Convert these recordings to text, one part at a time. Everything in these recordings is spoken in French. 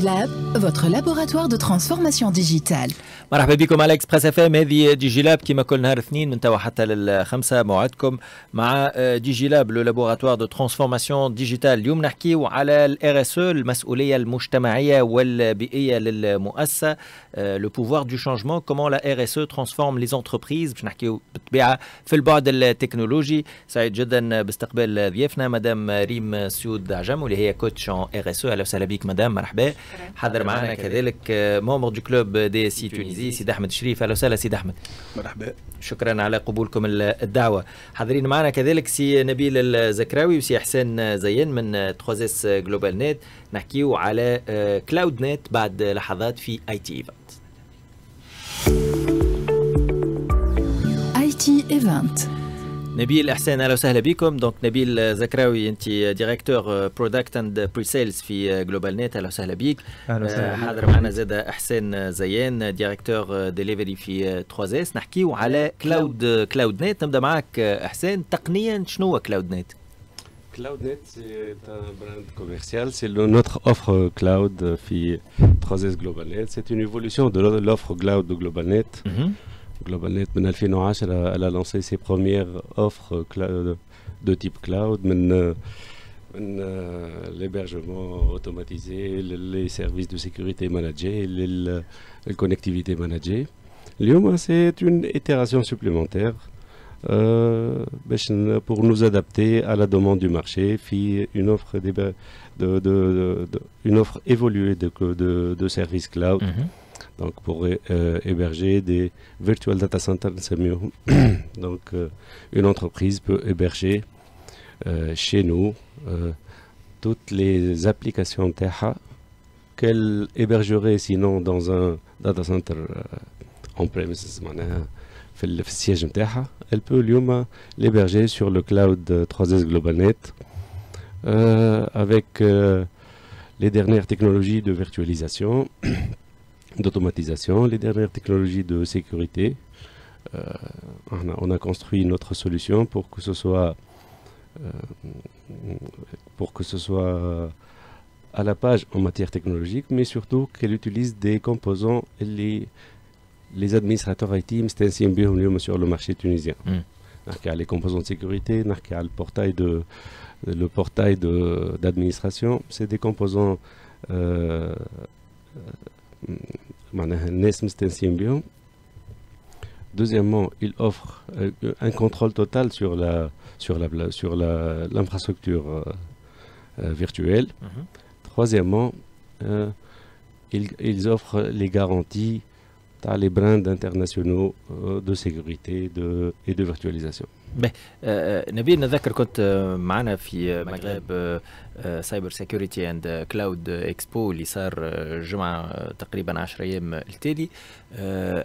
DigiLab, votre laboratoire de transformation digitale. مرحبا بكم على اكسبريس اف ام. هذه ديجي لاب كما كل نهار اثنين من توا حتى للخمسة. موعدكم مع ديجي لاب لو لابوراتوار دو ترانسفورماسيون ديجيتال. اليوم نحكيو على الار اس او، المسؤوليه المجتمعيه والبيئيه للمؤسسه، لو بوفوار دو شانجمون، كومون لا ار اس او ترانسفورم لي زونتربريز. باش نحكيو بالطبيعه في البعد التكنولوجي. سعيد جدا باستقبال ضيافنا مدام ريم سيود عجم واللي هي كوتش ان ار اس او. اهلا وسهلا بك مدام، مرحبا. حضر معنا كذلك ممبر دو كلوب دي سي تونيزي سيد احمد الشريف. اهلا وسهلا سيد احمد. مرحبا، شكرا على قبولكم الدعوه. حاضرين معنا كذلك سي نبيل الزكراوي وسي حسين زين من 3S جلوبال نت. نحكيو على كلاود نت بعد لحظات في اي تي ايفنت. اي تي ايفنت. نبيل احسان اهلا وسهلا بكم. دونك نبيل زكراوي انت ديريكتور برودكت اند بري سيلز في جلوبال نت. اهلا وسهلا بك. اهلا وسهلا. حاضر معنا زاد احسان زيان ديريكتور ديليفري في 3S. نحكيو على كلاود نت. نبدا معك احسان، تقنيا شنو هو كلاود نت؟ CloudNet, c'est un brand commercial, c'est notre offre cloud في 3S GlobalNet. C'est une évolution de l'offre cloud de GlobalNet. GlobalNet, en 2010, elle a lancé ses premières offres de type cloud, l'hébergement automatisé, les services de sécurité managés, la connectivité managée. L'IOMA, c'est une itération supplémentaire pour nous adapter à la demande du marché, une offre, une offre évoluée de services cloud. Donc pour héberger des virtual data centers, c'est mieux. Donc une entreprise peut héberger chez nous toutes les applications TEHA qu'elle hébergerait sinon dans un data center on-premises, في السياج نتاعها. Elle peut اليوم l'héberger sur le cloud 3S GlobalNet avec les dernières technologies de virtualisation, d'automatisation, les dernières technologies de sécurité. On a construit notre solution pour que ce soit à la page en matière technologique, mais surtout qu'elle utilise des composants les administrateurs IT مستانسين بهم اليوم sur le marché tunisien. نحكي على les composants de sécurité, نحكي على le portail d'administration. C'est des composants معناها الناس مستانسين بهم. Deuxièmement, il offre un contrôle total sur l'infrastructure virtuelle. Troisièmement, ils offrent les garanties les brands internationaux de sécurité et de virtualisation. نبيل، نذكر كنت معنا في مغرب سايبر سيكوريتي اند كلاود اكسبو اللي صار جمعة تقريبا 10 ايام التالي.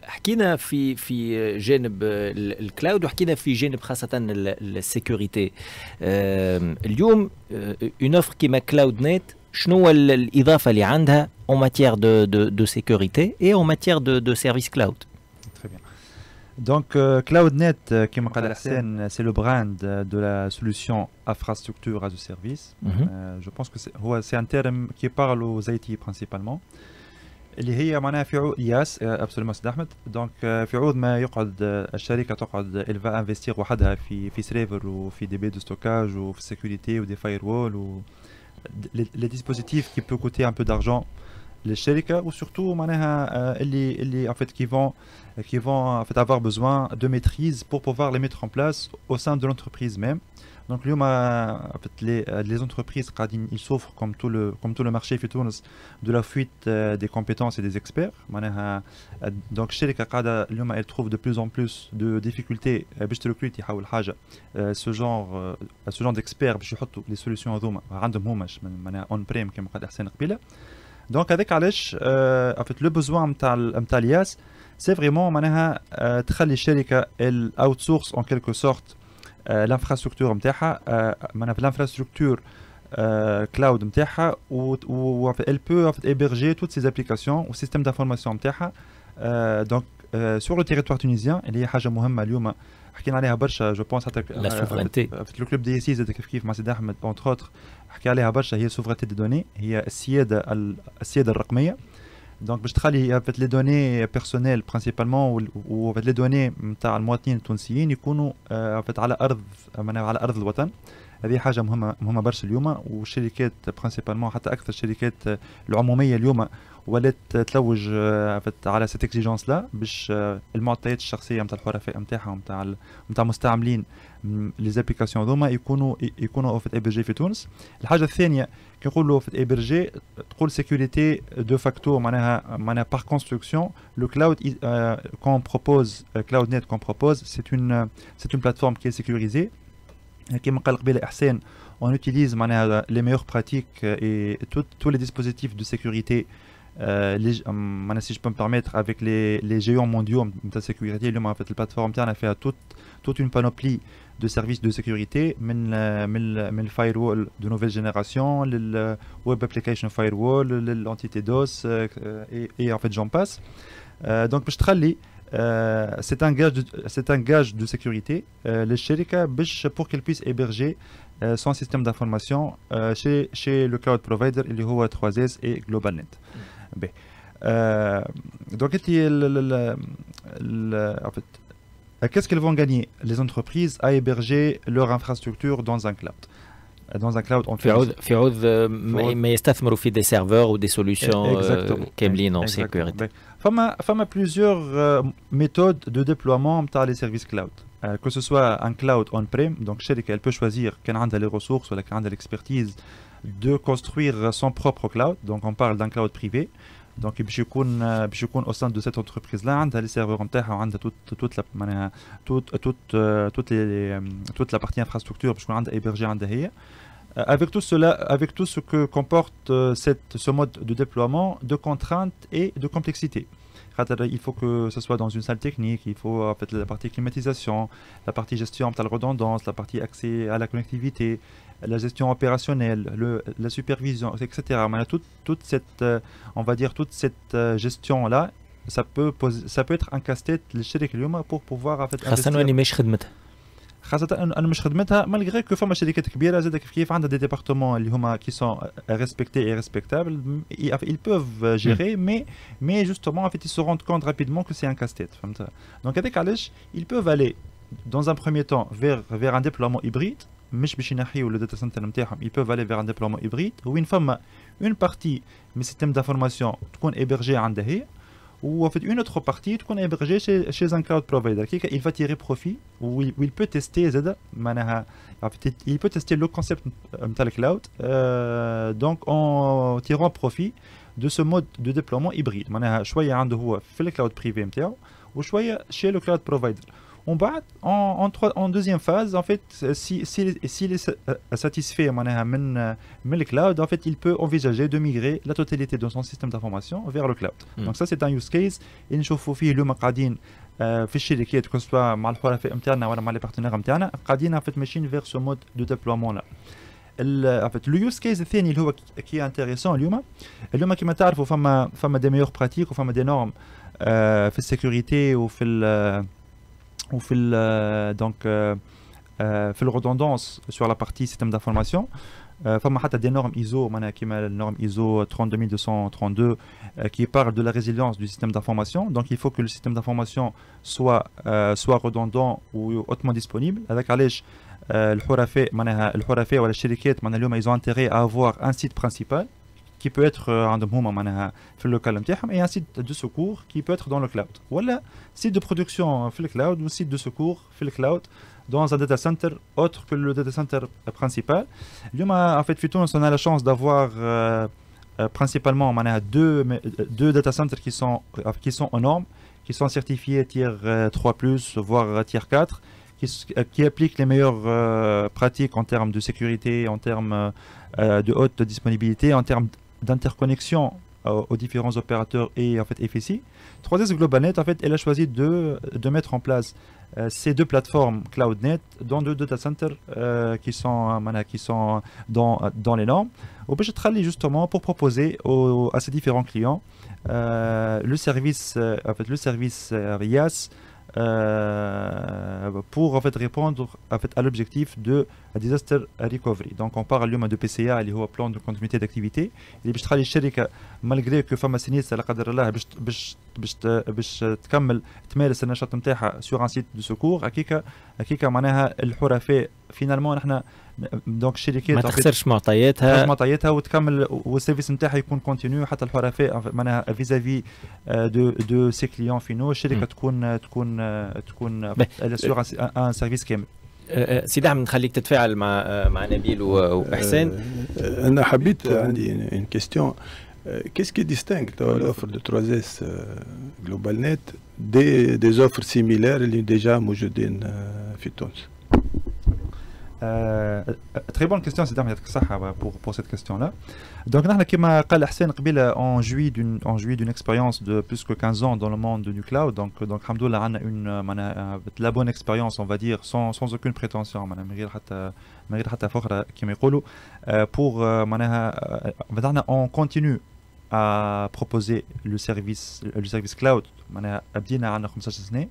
حكينا في جانب الكلاود وحكينا في جانب خاصة السيكوريتي. اليوم اون اوفر كيما كلاود نت شنو هو الإضافة اللي عندها en matière de sécurité et en matière de services cloud? Très bien. Donc, CloudNet, comme l'a dit Hassan, c'est le brand de la solution infrastructure as a service. Je pense que c'est un terme qui parle aux IT principalement. اللي هي معناها في عقود ياس ابسولومون سيد احمد. دونك في عوض ما يقعد الشركه تقعد الفا انفستيغ وحدها في سيرفر وفي دي بي دو ستوكاج وفي السيكوريتي ودي فاير وول و les dispositifs qui peuvent coûter un peu d'argent les شركة ou surtout معناها اللي en fait qui vont en fait avoir besoin de maîtrise pour pouvoir les mettre en place au sein de l'entreprise même. Donc اليوم en fait les entreprises ils souffrent comme tout le marché في تونس de la fuite des compétences et des experts. معناها donc الشركة قاعدة اليوم elle trouve de plus en plus de difficultés باش تركروت يحاول حاجة ce genre d'experts باش يحطوا les solutions هذوما عندهم هماش معناها on prem كما قال حسين قبيلة. Donc avec علاش en fait le besoin نتاع الياس c'est vraiment معناها تخلي الشركة elle outsource en quelque sorte l'infrastructure نتاعها معناها في l'infrastructure cloud نتاعها و elle peut en fait héberger toutes ces applications ou système d'information نتاعها donc sur le territoire tunisien اللي هي حاجة مهمة اليوم حكينا عليها برشا جو بونس حتى لا سوفرينتي في الكلوب دي سي زاد كيف مع سيدي احمد اونتر اوتر حكي عليها برشا. هي سوفرينتي دي دوني، هي السياده الرقميه. دونك باش تخلي لي دوني بيرسونيل برينسيبالمون و لي دوني نتاع المواطنين التونسيين يكونوا على ارض الوطن. هذه حاجه مهمه برشا اليوم. والشركات برينسيبالمون حتى اكثر الشركات العموميه اليوم ولات تلوج على سيت اكزيجونس لا باش المعطيات الشخصيه نتاع الحرفاء نتاعهم نتاع مستعملين لي زابليكاسيون هذوما يكونوا في ايبرجي في تونس. الحاجه الثانيه كي نقولوا في ايبرجي تقول سيكوريتي دو فاكتو معناها بار كونستركسيون لو كلاود كون بروبوز كلاود نت كون بروبوز سي اون بلاتفورم كي سيكوريزي. كما قال قبيله احسان on utilise les meilleures pratiques et tous les dispositifs de sécurité si je peux me permettre avec les géants mondiaux de sécurité. En fait, la plateforme a fait toute une panoplie de services de sécurité, le firewall de nouvelle génération, le web application firewall, l'entité DOS et en fait j'en passe. Donc c'est un gage de sécurité les sherika pour qu'elles puissent héberger son système d'information chez le cloud provider اللي هو 3S et GlobalNet. Donc en fait qu'est-ce qu'elles vont gagner les entreprises à héberger leur infrastructure dans un cloud. Dans un cloud في عوض ما يستثمروا في des serveurs ou des solutions كاملين en sécurité. فما plusieurs méthodes de déploiement نتاع les services cloud. Que ce soit un cloud on-prem, donc الشركة elle peut choisir كان عندها les ressources ولا كان عندها l'expertise de construire son propre cloud. Donc on parle d'un cloud privé. Donc باش يكون au sein de cette entreprise là عندها les serveurs نتاعها وعندها toute la partie infrastructure باش يكون عندها héberger عندها هي. Avec tout cela, avec tout ce que comporte ce mode de déploiement de contraintes et de complexité. Il faut que ce soit dans une salle technique, il faut en fait la partie climatisation, la partie gestion de la redondance, la partie accès à la connectivité, la gestion opérationnelle, la supervision, etc. Toute cette, on va dire toute cette gestion là, ça peut être un casse-tête pour pouvoir en fait investir. خاصة أنا مش خدمتها malgré que فما شركات كبيرة زادة كيف عندها des départements اللي هما qui sont respectés et respectables, ils peuvent gérer mais justement en fait ils se rendent compte rapidement que c'est un casse-tête. Donc avec علاش ils peuvent aller dans un premier temps vers un déploiement hybride. مش باش ينحيوا le data center نتاعهم, ils peuvent aller vers un déploiement hybride وين فما une partie من système d'information تكون hébergée عندها هي ou en fait une autre partie تكون hébergée chez un cloud provider. Il va tirer profit ou il peut tester il peut tester le concept de la cloud donc en tirant profit de ce mode de déploiement hybride. معناها شوية عنده هو في le cloud privé نتاعو وشوية chez le cloud provider. En deuxième phase, en fait, s'il est satisfait من le cloud, en fait, il peut envisager de migrer la totalité de son système d'information vers le cloud. Donc ça, c'est un use case. نشوفوا فيه اليوم قاعدين في الشركات كل سواء مع الحرفاء نتاعنا ولا مع لي بارتنير نتاعنا قاعدين en fait ماشيين vers ce mode de déploiement là. En fait, le use case الثاني اللي هو qui est intéressant اليوم كما تعرفوا فما des meilleures pratiques وفما des normes في السيكوريتي وفي donc في الredondance sur la partie système d'information. فما حتى des normes ISO معناها كيما النورم ISO 32232 qui parle de la résilience du système d'information. Donc il faut que le système d'information soit redondant ou hautement disponible. هذاك علاش الحرفاء ولا الشركات معناها اليوم ils ont intérêt à avoir un site principal qui peut être عندهم هما معناها في اللوكال نتاعهم et un site de secours qui peut être dans le cloud ولا site de production في الكلاود و site de secours في الكلاود dans un data center autre que le data center principal. اليوم en fait في تونس on a la chance d'avoir principalement معناها deux data centers qui sont aux normes, qui sont certifiés tier 3+, voire tier 4, qui appliquent les meilleures pratiques en termes de sécurité, en termes de haute disponibilité, en termes d'interconnexion aux différents opérateurs et en fait FSI. 3S GlobalNet en fait elle a choisi de mettre en place ces deux plateformes CloudNet dans deux data centers qui sont dans les normes. Au budget de justement pour proposer à ces différents clients le service RIAS pour en fait répondre en fait à l'objectif de disaster recovery. Donc on parle اليوم de PCA اللي هو plan de continuité d'activité اللي باش تخلي الشركه malgré que فما سينيستر لا قدر الله باش تكمل تمارس النشاط نتاعها sur un site de secours. هكيكا معناها الحرفاء فينالمون نحن دونك الشركات ما تخسرش معطياتها وتكمل والسيرفيس نتاعها يكون كونتينيو حتى الحرفاء معناها فيزافي دو سي كليون فينو الشركه تكون سور ان سيرفيس كامل. سيدي احمد نخليك تتفاعل مع نبيل وحسين. انا حبيت عندي ان كيستيون. Qu'est-ce qui distingue l'offre de 3S GlobalNet des offres similaires اللي déjà موجودين في تونس؟ Très bonne question, c'est d'Ahmed pour cette question-là. Donc, comme قال حسين قبيله on jouit d'une expérience de plus que 15 ans dans le monde du cloud. Donc alhamdoulilah, on a la bonne expérience, on va dire, sans aucune prétention. من غير حتى فخر كما يقولوا. Pour on continue à proposer le service cloud. بدينا عندنا 15 سنة.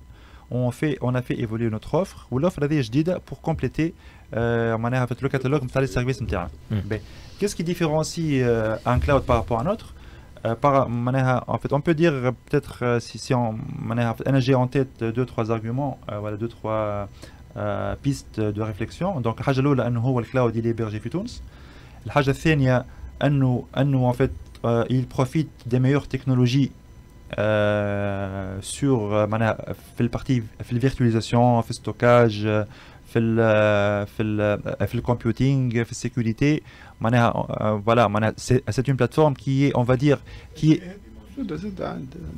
On a fait évoluer notre offre والoffre هذه جديدة pour compléter معناها في le catalogue نتاع les services نتاعنا. Qu'est-ce qui différencie un cloud par rapport à un autre? En fait, on peut dire peut-être si on j'ai en tête 2-3 arguments, voilà 2-3 pistes de réflexion. Donc الحاجة الأولى أنه هو الكلاود اللي يبرجي في تونس. الحاجة الثانية أنه en fait il profite des meilleures technologies sur في البارتي في الفيرتواليزاسيون في الستوكاج في الكمبيوتينغ في السيكوريتي معناها فوالا معناها c'est une plateforme qui est on va dire qui est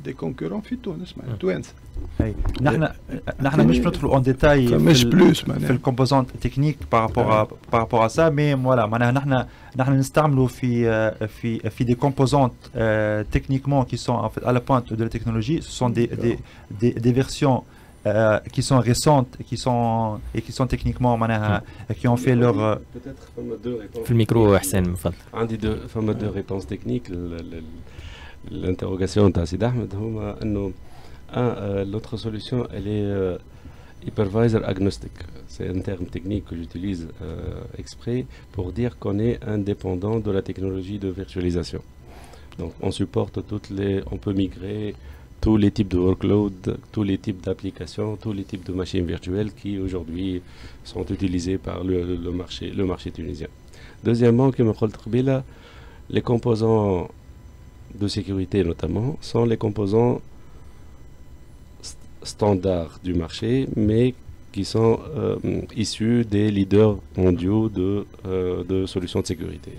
des concurrents في تونس معناها توانسه. نحن مش ندخلوا en détail في الكومبوزانت تكنيك par rapport à ça mais voilà معناها نحن نستعملوا في des composantes techniquement qui sont en fait à la pointe de la technologie. Ce sont des versions qui sont récentes et qui sont techniquement qui ont fait leur peut-être فما deux réponses في الميكرو حسين من فضلك. عندي فما deux réponses techniques. L'interrogation de Sid Ahmed, l'autre solution, elle est hypervisor agnostic. C'est un terme technique que j'utilise exprès pour dire qu'on est indépendant de la technologie de virtualisation. Donc, on supporte on peut migrer tous les types de workloads, tous les types d'applications, tous les types de machines virtuelles qui aujourd'hui sont utilisées par le marché tunisien. Deuxièmement, comme je l'ai dit, les composants de sécurité notamment sont les composants standards du marché mais qui sont issus des leaders mondiaux de solutions de sécurité.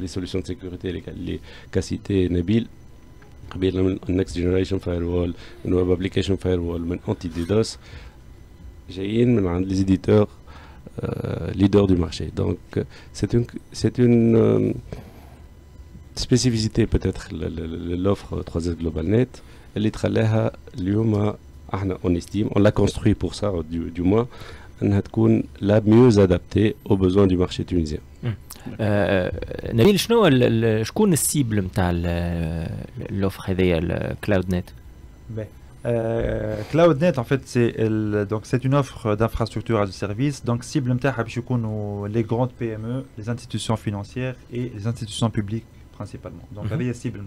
Les solutions de sécurité les qu'a cité Nabil, Next Generation Firewall, Web Application Firewall, Anti-DDoS, جايين من les éditeurs leaders du marché. Donc c'est une spécificité peut-être l'offre 3S GlobalNet اللي تخليها اليوم احنا on l'a construit pour ça du moins انها تكون la mieux adaptée aux besoins du marché tunisien. نبيل شكون السيبل نتاع الاوفر هذيا الكلاود نت؟ CloudNet en fait c'est une offre d'infrastructure as a service. Donc cible نتاعها باش يكونوا les grandes PME, les institutions financières et les institutions publiques principalement. Donc la cible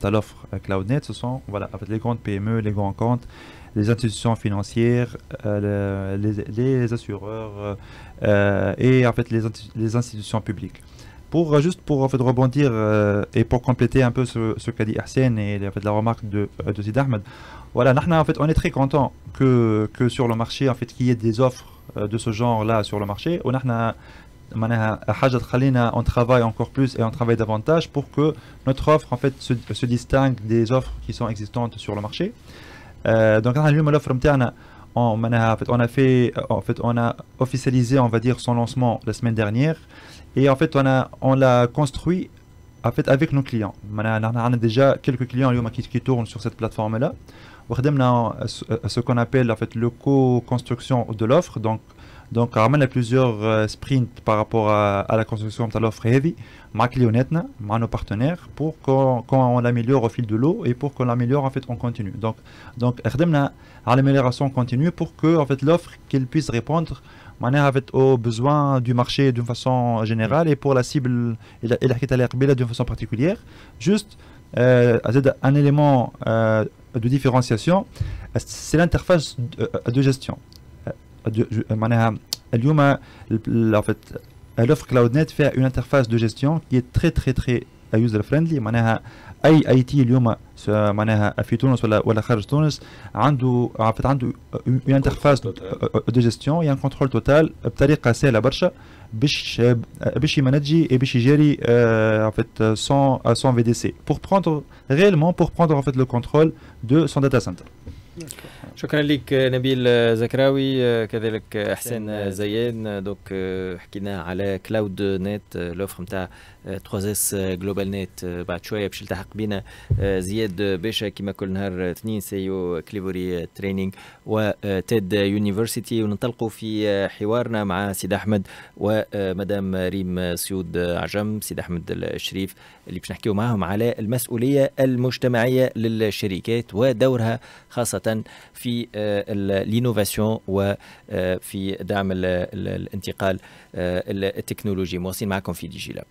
de l'offre CloudNet, ce sont voilà, avec les grandes PME, les grands comptes, les institutions financières, les assureurs et en fait les institutions publiques. Juste pour en fait rebondir et pour compléter un peu ce qu'a dit Hassan et en fait, la remarque de Sid Ahmed, voilà, en fait, on est très content que sur le marché en fait qu'il y ait des offres de ce genre-là sur le marché. On travaille encore plus et on travaille davantage pour que notre offre en fait se distingue des offres qui sont existantes sur le marché. Donc l'offre on a officialisé on va dire son lancement la semaine dernière et en fait on l'a construit en fait avec nos clients. On a déjà quelques clients qui tournent sur cette plateforme là. On a ce qu'on appelle en fait le co-construction de l'offre. Donc دونك عملنا plusieurs sprints par rapport à la construction de l'offre هذه مع كليوناتنا مع nos partenaires pour qu'on l'améliore au fil de l'eau et pour qu'on l'améliore en fait en continu. Donc خدمنا على l'amélioration continue pour que en fait l'offre qu'elle puisse répondre معناها en fait aux besoins du marché d'une façon générale et pour la cible اللي حكيت عليها قبيله d'une façon particulière. Juste un élément de différenciation, c'est l'interface de gestion. معناها اليوم en fait l'offre CloudNet fait une interface de gestion qui est très user friendly. معناها اي اي تي اليوم معناها في تونس ولا خارج تونس عنده une interface de gestion et un contrôle total بطريقه سهله برشا باش يمانجي et باش يجري en fait son VDC pour prendre en fait le contrôle de son data center. شكرا لك نبيل زكراوي كذلك حسين زيان. دوك حكينا على كلاود نت لوفر نتاع 3S جلوبال نت. بعد شويه باش يلتحق بينا زياد باشا كما كل نهار اثنين سيو كليفوري تريننج وتيد يونيفرسيتي وننطلقوا في حوارنا مع سيد احمد ومدام ريم سيود عجم. سيد احمد الشريف اللي باش نحكيو معاهم على المسؤوليه المجتمعيه للشركات ودورها خاصه في الانوفاسيون وفي دعم الانتقال التكنولوجي. مواصلين معكم في دي جي لاب.